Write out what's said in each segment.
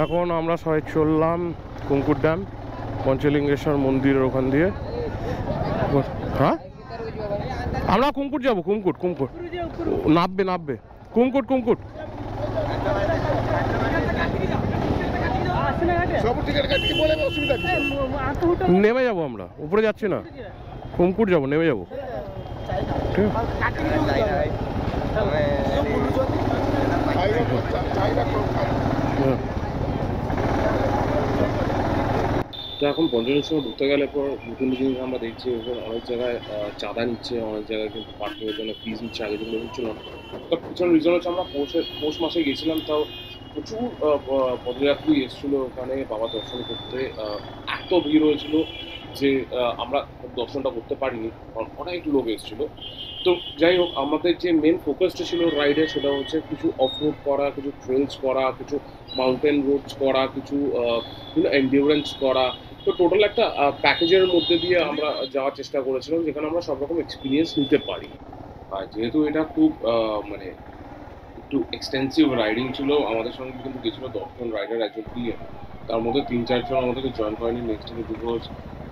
এখন আমরা সবাই চললাম কুঙ্কুর ড্যাম, পঞ্চলিঙ্গেশ্বর মন্দিরের ওখান দিয়ে। হ্যাঁ, আমরা কুঙ্কুট যাবো, কুঙ্কুট কুঙ্কুট নাববে কুঙ্কুট কুঙ্কুট নেমে যাবো, আমরা উপরে যাচ্ছি না, কুঙ্কুট যাবো, নেমে যাবো। তো এখন পঞ্চলিঙ্গেশ্বর ঢুকতে গেলে পর নতুন জিনিস আমরা দেখছি, অনেক জায়গায় চাঁদা নিচ্ছে, অনেক জায়গায় কিন্তু পার্কিংয়ের জন্য ফিজ নিচ্ছে, আগে যেগুলো হচ্ছিল না। তার পিছনে রিজন হচ্ছে আমরা পৌষ মাসে গেছিলাম, তাও প্রচুর পদযাত্রী এসেছিলো ওখানে বাবা দর্শন করতে। এত ভিড় হয়েছিল যে আমরা দর্শনটা করতে পারিনি, কারণ অনেক লোক এসেছিলো। তো যাই হোক, আমাদের যে মেন ফোকাসটা ছিল রাইডে সেটা হচ্ছে কিছু অফরোড করা, কিছু ট্রেলস করা, কিছু মাউন্টেন রোডস করা, কিছু এন্ডিউরেন্স করা। তো টোটাল একটা প্যাকেজের মধ্যে দিয়ে আমরা যাওয়ার চেষ্টা করেছিলাম, যেখানে আমরা সব রকম এক্সপিরিয়েন্স নিতে পারি। আর যেহেতু এটা খুব মানে একটু এক্সটেন্সিভ রাইডিং ছিল, আমাদের সঙ্গে কিন্তু গেছিলো 10 জন রাইডার, একজন দিয়ে তার মধ্যে 3-4 জন আমাদেরকে জয়েন করেনি। নেক্সট ডে বিকজ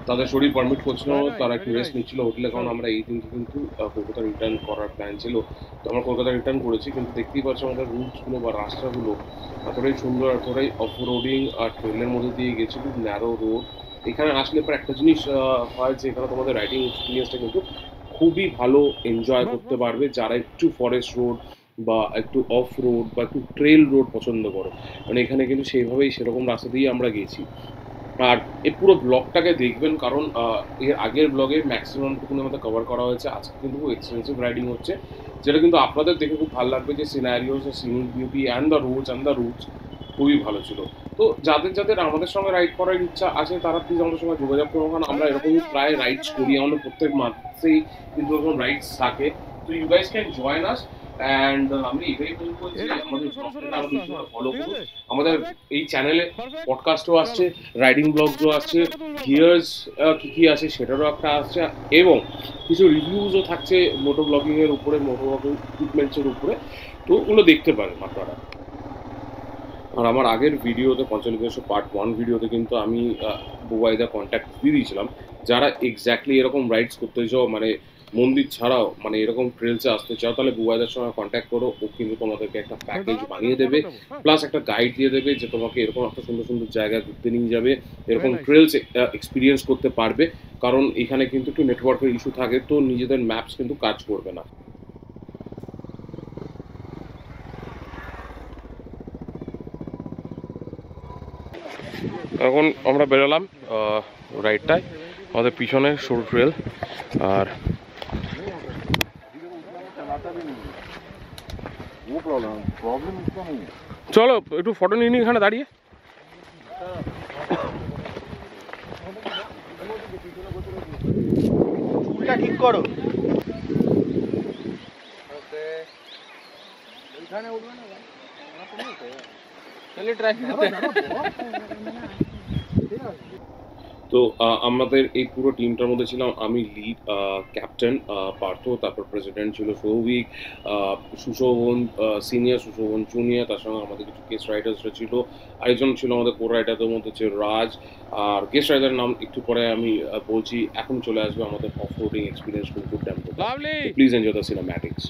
তাদের শরীর পারমিট করছিল, তারা একটু রেস্ট নিচ্ছিল হোটেলে, কারণ আমরা এই দিনকে কিন্তু কলকাতা রিটার্ন করার প্ল্যান ছিল। তো আমরা কলকাতা রিটার্ন করেছি, কিন্তু দেখতেই পাচ্ছি আমাদের রুটসগুলো বা রাস্তাগুলো এতটাই সুন্দর, এতটাই অফ রোডিং আর ট্রেলের মধ্যে দিয়ে গেছি, খুব ন্যারো রোড। এখানে আসলে পর একটা জিনিস হয় যে এখানে তোমাদের রাইডিং এক্সপিরিয়েন্সটা কিন্তু খুবই ভালো এনজয় করতে পারবে যারা একটু ফরেস্ট রোড বা একটু অফ রোড বা একটু ট্রেল রোড পছন্দ করো। মানে এখানে কিন্তু সেইভাবেই সেরকম রাস্তা দিয়েই আমরা গেছি। আর এই পুরো ব্লগটাকে দেখবেন, কারণ এর আগের ব্লগে ম্যাক্সিমামটুকুনি আমাদের কভার করা হয়েছে। আজকে কিন্তু খুব এক্সপেন্সিভ রাইডিং হচ্ছে, যেটা কিন্তু আপনাদের দেখে খুব ভালো লাগবে, যে scenarios, scenic beauty and the roots খুবই ভালো ছিল। তো যাদের যাদের আমাদের সঙ্গে রাইড করার ইচ্ছা আছে তারা প্লিজ আমাদের সঙ্গে যোগাযোগ করবো, কারণ আমরা এরকমই প্রায় রাইডস করি, আমাদের প্রত্যেক মাসেই কিন্তু এরকম রাইডস থাকে। তো you guys can join us. And আমি এটাই বলবো যে আমাদের ফলো করুন। আমাদের এই চ্যানেলে পডকাস্টও আসছে, রাইডিং ব্লগসও আসছে, গিয়ার্স কী কী আছে সেটারও একটা আসছে, এবং কিছু রিভিউজও থাকছে মোটো ব্লগিংয়ের উপরে, মোটো ব্লগিং ইকুইপমেন্টসের উপরে। তো ওগুলো দেখতে পারেন আপনারা। আর আমার আগের ভিডিওতে, পঞ্চলিঙ্গেশ্বর পার্ট 1 ভিডিওতে কিন্তু আমি বুবাইদা কন্ট্যাক্ট দিয়ে দিয়েছিলাম, যারা এক্স্যাক্টলি এরকম রাইডস করতে চাও, মানে মন্দির ছাড়াও মানে এরকম ট্রেলসে আসতে চাও, তাহলে বুবাইদার সঙ্গে কন্ট্যাক্ট করো। ও কিন্তু তোমাদেরকে একটা প্যাকেজ বানিয়ে দেবে, প্লাস একটা গাইড দিয়ে দেবে, যে তোমাকে এরকম একটা সুন্দর সুন্দর জায়গায় ঘুরতে নিয়ে যাবে, এরকম ট্রেলস এক্সপিরিয়েন্স করতে পারবে। কারণ এখানে কিন্তু একটু নেটওয়ার্কের ইস্যু থাকে, তো নিজেদের ম্যাপস কিন্তু কাজ করবে না। এখন আমরা বেরোলাম রাইডটায়, আমাদের পিছনে সরু ট্রেল। আর চলো একটু ফটো নিয়ে নিই এখানে দাঁড়িয়ে। চুলটা ঠিক করো। তো আমাদের এই পুরো টিমটার মধ্যে ছিলাম আমি, লিড ক্যাপ্টেন পার্থ, তারপর প্রেসিডেন্ট ছিল সৌভিক, সুশোভন সিনিয়র, সুশোভন জুনিয়র, তার সঙ্গে আমাদের কিছু গেস্ট রাইডার্সরা ছিল, আরেকজন ছিল আমাদের কো রাইডারদের মধ্যে হচ্ছে রাজ। আর গেস্ট রাইডারের নাম একটু পরে আমি বলছি। এখন চলে আসবে আমাদের off roading experience Kunkur dam. Please enjoy the cinematics.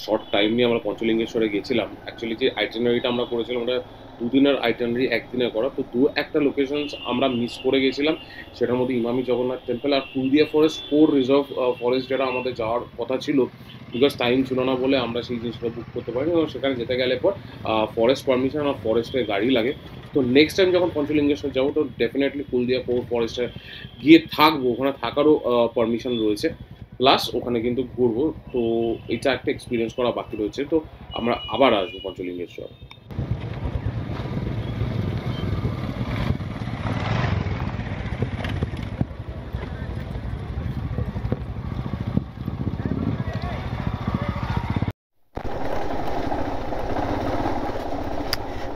Short time নিয়ে আমরা পঞ্চলিঙ্গেশ্বরে গেছিলাম। অ্যাকচুয়ালি যে আইটেনারিটা আমরা করেছিলাম ওটা 2 দিনের আইটেনারি, 1 দিনে করা। তো 2-1টা লোকেশনস আমরা মিস করে গেছিলাম, সেটার মধ্যে ইমামি জগন্নাথ টেম্পল আর কুলদিয়া ফরেস্ট 4 রিজার্ভ ফরেস্ট, যেটা আমাদের যাওয়ার কথা ছিল। বিকজ টাইম ছিল না বলে আমরা সেই জিনিসটা বুক করতে পারিনি, এবং সেখানে যেতে গেলে পর ফরেস্ট পারমিশন আর ফরেস্টের গাড়ি লাগে। তো নেক্সট টাইম যখন পঞ্চলিঙ্গেশ্বর যাবো তো ডেফিনেটলি কুলদিয়া ফরেস্টে গিয়ে থাকবো, ওখানে থাকারও পারমিশন রয়েছে, প্লাস ওখানে কিন্তু ঘুরবো। তো এটা একটা এক্সপিরিয়েন্স করা বাকি রয়েছে। তো আমরা আবার আসবো পঞ্চলিঙ্গেশ্বর।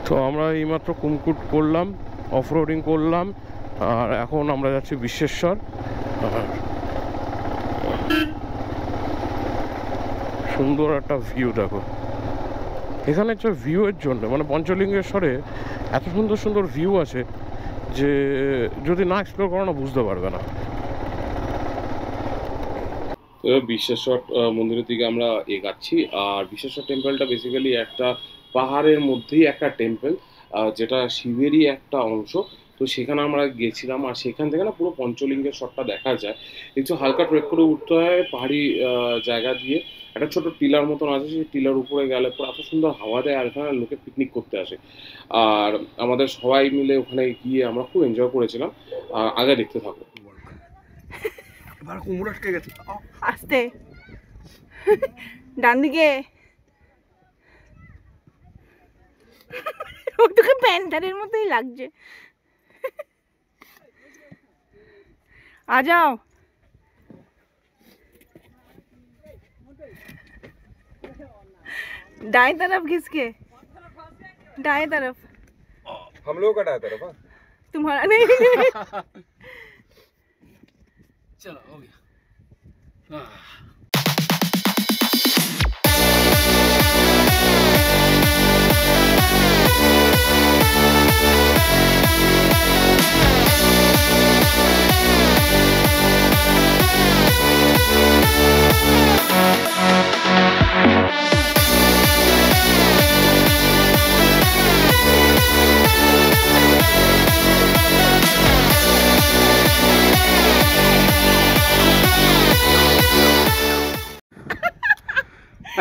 তো আমরা এইমাত্র কুমকুট করলাম, অফ রোডিং করলাম, আর এখন আমরা যাচ্ছি বিশ্বেশ্বর। আর সুন্দর একটা ভিউ দেখো এখানে, একটা ভিউয়ের জন্য মানে পঞ্চলিঙ্গেশ্বরে এত সুন্দর সুন্দর ভিউ আছে যে যদি না এক্সপ্লোর করো না বুঝতে পারবে না। বিশ্বেশ্বর মন্দিরের দিকে আমরা এগাচ্ছি। আর বিশ্বেশ্বর টেম্পলটা বেসিক্যালি একটা পাহাড়ের মধ্যেই একটা টেম্পল, যেটা শিবেরই একটা অংশ। তো সেখানে আমরা গেছিলাম, আর সেখান থেকে না পুরো পঞ্চলিঙ্গেশ্বরটা দেখা যায়। একটু হালকা ট্রেক করে উঠতে হয় পাহাড়ি জায়গা দিয়ে, একটা ছোট টিলার মতন আছে, সেই টিলার উপরে গেলে পর এত সুন্দর হাওয়া দেয়, আর এখানে লোকে পিকনিক করতে আসে। আর আমাদের সবাই মিলে ওখানে গিয়ে আমরা খুব এনজয় করেছিলাম। আগে দেখতে থাকো। এবার কুমড়ো আটকে গেছে, আস্তে ডান দিকে। তোকে প্যান্টারের মতোই লাগছে। आ जाओ। दाएं तरफ घिसके, दाएं तरफ। हम लोग का दाएं तरफ। तुम्हारा नहीं। चलो हो गया।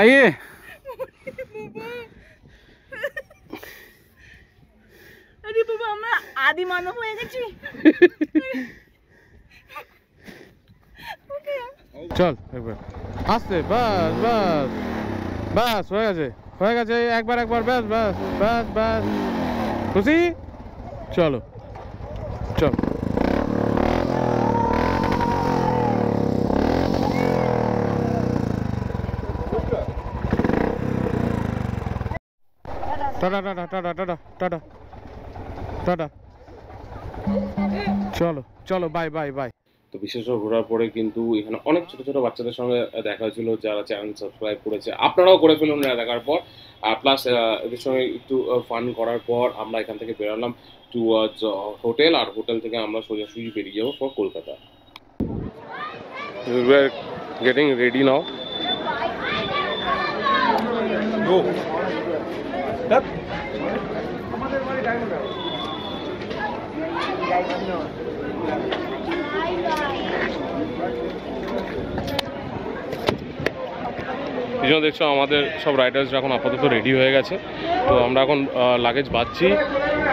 आइए। अरे बाबा আমরা আদি মানব হয়ে গেছি। চল একবার আস্তে, বাস বাস বাস, হয়ে গেছে হয়ে গেছে, একবার একবার, ব্যাস ব্যাস ব্যাস ব্যাস, খুশি? চলো চল। Tata tata tata tata tata tata, চলো চলো, বাই বাই বাই। তো বিশেষ করে ঘোরার পরে কিন্তু এখানে অনেক ছোট ছোট বাচ্চাদের সঙ্গে দেখা হয়েছিল, যারা চ্যানেল সাবস্ক্রাইব করেছে। আপনারাও করে ফেলুন এটা দেখার পর। আর প্লাস এদের সঙ্গে একটু ফান করার পর আমরা এখান থেকে বেরোলাম টুয়ার্ডস হোটেল, আর হোটেল থেকে আমরা সোজাসুজি বেরিয়ে যাবো for Kolkata. We are getting ready now. Go. Step. পিছনে দেখছো আমাদের সব রাইডার্সরা এখন আপাতত রেডি হয়ে গেছে। তো আমরা এখন লাগেজ বাঁধছি,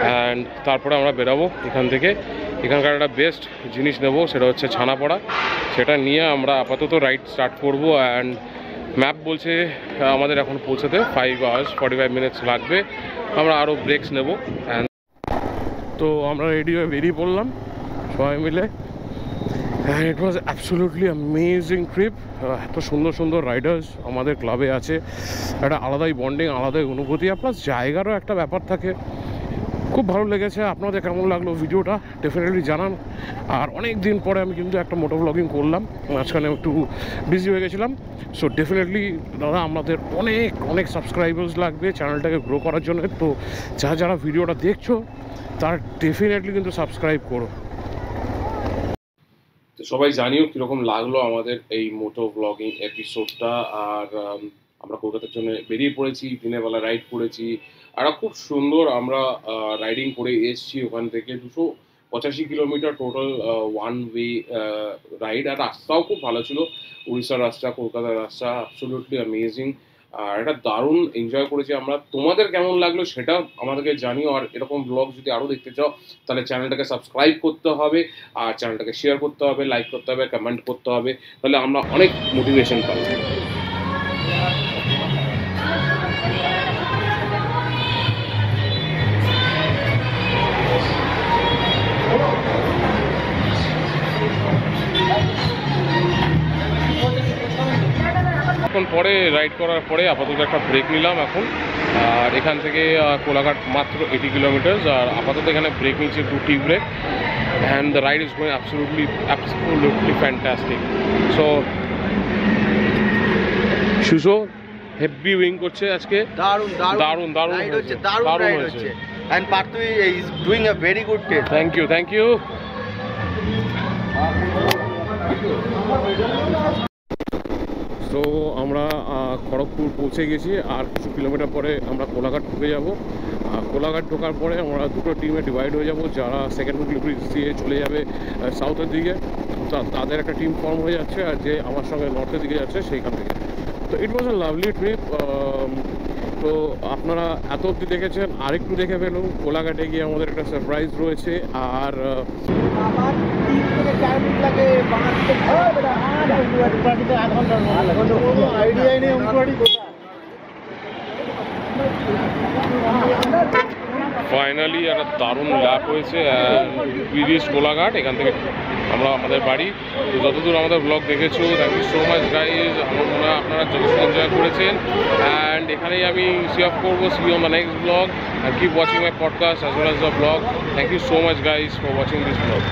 অ্যান্ড তারপরে আমরা বেরাবো এখান থেকে। এখানকার একটা বেস্ট জিনিস নেব, সেটা হচ্ছে ছানাপড়া। সেটা নিয়ে আমরা আপাতত রাইড স্টার্ট করব। অ্যান্ড ম্যাপ বলছে আমাদের এখন পৌঁছাতে 5 hours 45 minutes লাগবে। আমরা আরও ব্রেকস নেব। অ্যান্ড তো আমরা রেডি হয়ে বেরিয়ে পড়লাম সবাই মিলে। হ্যাঁ, ইট ওয়াজ অ্যাবসোলিউটলি অ্যামেজিং ট্রিপ। এত সুন্দর সুন্দর রাইডার্স আমাদের ক্লাবে আছে, একটা আলাদাই বন্ডিং, আলাদাই অনুভূতি, আর প্লাস জায়গারও একটা ব্যাপার থাকে। খুব ভালো লেগেছে। আপনাদের কেমন লাগলো ভিডিওটা ডেফিনেটলি জানান। আর অনেক দিন পরে আমি কিন্তু একটা মোটো ব্লগিং করলাম, মাঝখানে একটু বিজি হয়ে গেছিলাম। সো ডেফিনেটলি দাদা আমাদের অনেক অনেক সাবস্ক্রাইবার্স লাগবে চ্যানেলটাকে গ্রো করার জন্য। তো যারা যারা ভিডিওটা দেখছো তারা ডেফিনেটলি কিন্তু সাবস্ক্রাইব করো। তো সবাই জানিও কীরকম লাগলো আমাদের এই মোটো ব্লগিং এপিসোডটা। আর আমরা কলকাতার জন্য বেরিয়ে পড়েছি, দিনের বেলা রাইড করেছি, আর খুব সুন্দর আমরা রাইডিং করে এসেছি ওখান থেকে। 85 kilometre total one way ride. আর রাস্তাও খুব ভালো ছিল, উড়িষ্যার রাস্তা, কলকাতার রাস্তা, অ্যাবসলিউটলি অ্যামেজিং। আর এটা দারুণ এনজয় করেছি আমরা। তোমাদের কেমন লাগলো সেটা আমাদেরকে জানিও। আর এরকম ব্লগ যদি আরও দেখতে চাও তাহলে চ্যানেলটাকে সাবস্ক্রাইব করতে হবে, আর চ্যানেলটাকে শেয়ার করতে হবে, লাইক করতে হবে, কমেন্ট করতে হবে, তাহলে আমরা অনেক মোটিভেশন পাবো। এখন পরে রাইড করার পরে আপাতত একটা ব্রেক নিলাম এখন। আর এখান থেকে কোলাঘাট মাত্র 80 কিলোমিটার, আর আপাতত এখানে ব্রেক নিচ্ছে, 2 টি break. And the ride is going absolutely fantastic. So Sujo heavy উইং করছে আজকে, দারুণ দারুণ দারুণ রাইড হচ্ছে, দারুণ রাইড হচ্ছে। And Parthu is doing a very good test. Thank you. তো আমরা খড়গপুর পৌঁছে গেছি, আর কিছু কিলোমিটার পরে আমরা কোলাঘাট ঢুকে যাব। কোলাঘাট ঢোকার পরে আমরা দুটো টিমে ডিভাইড হয়ে যাব। যারা সেকেন্ড হুগলি ব্রিজ দিয়ে চলে যাবে সাউথের দিকে, তাদের একটা টিম ফর্ম হয়ে যাচ্ছে, আর যে আমার সঙ্গে নর্থের দিকে যাচ্ছে সেইখান থেকে। তো ইট ওয়াজ আ লাভলি ট্রিপ। তো আপনারা এত অবধি দেখেছেন, আরেকটু দেখে ফেলুন। কোলাঘাটে গিয়ে আমাদের একটা সারপ্রাইজ রয়েছে। আর ফাইনালি একটা দারুণ ল্যাপ হয়েছে, ব্রিজ কোলাঘাট। এখান থেকে আমরা আমাদের বাড়ি। তো যতদূর আমাদের ব্লগ দেখেছো, thank you so much guys. আমার মনে হয় আপনারা যথেষ্ট এনজয় করেছেন। অ্যান্ড এখানেই আমি সি অফ করবো, see on the next blog, and keep watching my podcast as well as the blog. Thank you so much guys for watching this blog.